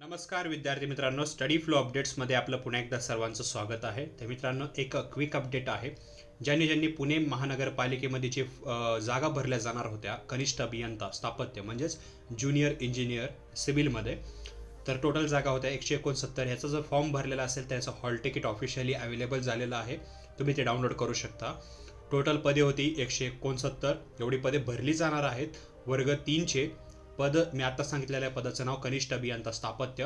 नमस्कार विद्यार्थी मित्रांनो, स्टडी फ्लो अपडेट्समध्ये आपलं पुन्हा एकदा सर्वांचं स्वागत आहे. तर मित्रांनो, एक क्विक अपडेट आहे. ज्यांनी पुणे महानगरपालिकेमध्ये जे जागा भरल्या जाणार होत्या कनिष्ठ अभियंता स्थापत्य म्हणजेच ज्युनियर इंजिनियर सिव्हिलमध्ये, तर टोटल जागा होत्या 169. ह्याचा जर फॉर्म भरलेला असेल त्याचं हॉल तिकीट ऑफिशियली अवेलेबल झालेलं आहे. तुम्ही ते डाउनलोड करू शकता. टोटल पदे होती 169. एवढी पदे भरली जाणार आहेत. वर्ग 3चे पद मी आता सांगितलेल्या पदाचं नाव कनिष्ठ अभियंता स्थापत्य.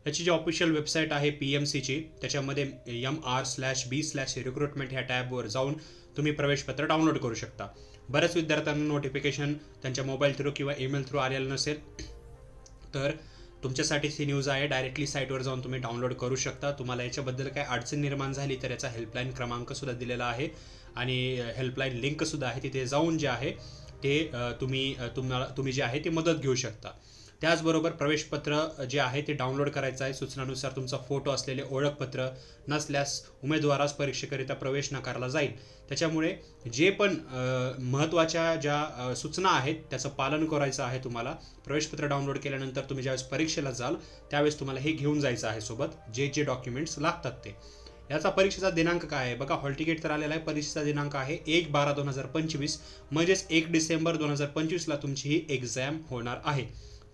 याची जी ऑफिशियल वेबसाईट आहे PMCची, त्याच्यामध्ये MR/B/रिक्रुटमेंट ह्या टॅबवर जाऊन तुम्ही प्रवेशपत्र डाउनलोड करू शकता. बऱ्याच विद्यार्थ्यांना नोटिफिकेशन त्यांच्या मोबाईल थ्रू किंवा ईमेल थ्रू आलेलं नसेल, तर तुमच्यासाठीच ही न्यूज आहे. डायरेक्टली साईटवर जाऊन तुम्ही डाउनलोड करू शकता. तुम्हाला याच्याबद्दल काही अडचण निर्माण झाली तर याचा हेल्पलाईन क्रमांकसुद्धा दिलेला आहे आणि हेल्पलाईन लिंकसुद्धा आहे. तिथे जाऊन जे आहे ते तुम्ही जे आहे ते मदत घेऊ शकता. त्याचबरोबर प्रवेशपत्र जे आहे ते डाउनलोड करायचं आहे. सूचनानुसार तुमचा फोटो असलेले ओळखपत्र नसल्यास उमेदवारास परीक्षेकरिता प्रवेश नाकारला जाईल. त्याच्यामुळे जे पण महत्त्वाच्या ज्या सूचना आहेत त्याचं पालन करायचं आहे. तुम्हाला प्रवेशपत्र डाउनलोड केल्यानंतर तुम्ही ज्यावेळेस परीक्षेला जाल त्यावेळेस तुम्हाला हे घेऊन जायचं आहे सोबत, जे डॉक्युमेंट्स लागतात ते. याचा परीक्षेचा दिनांक काय आहे बघा, हॉल तिकीट तर आलेला आहे. परीक्षेचा दिनांक आहे 1/12/2025, म्हणजेच 1 डिसेंबर 2025ला तुमची ही एक्झाम होणार आहे.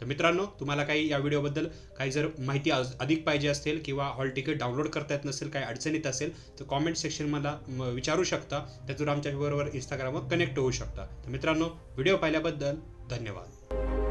तर मित्रांनो, तुम्हाला काही या व्हिडिओबद्दल काही जर माहिती अधिक पाहिजे असेल किंवा हॉल तिकीट डाउनलोड करता येत नसेल, काही अडचण येत असेल तर कॉमेंट सेक्शन मला विचारू शकता. त्यातून आमच्याबरोबर इंस्टाग्रामवर कनेक्ट होऊ शकता. तर मित्रांनो, व्हिडिओ पाहिल्याबद्दल धन्यवाद.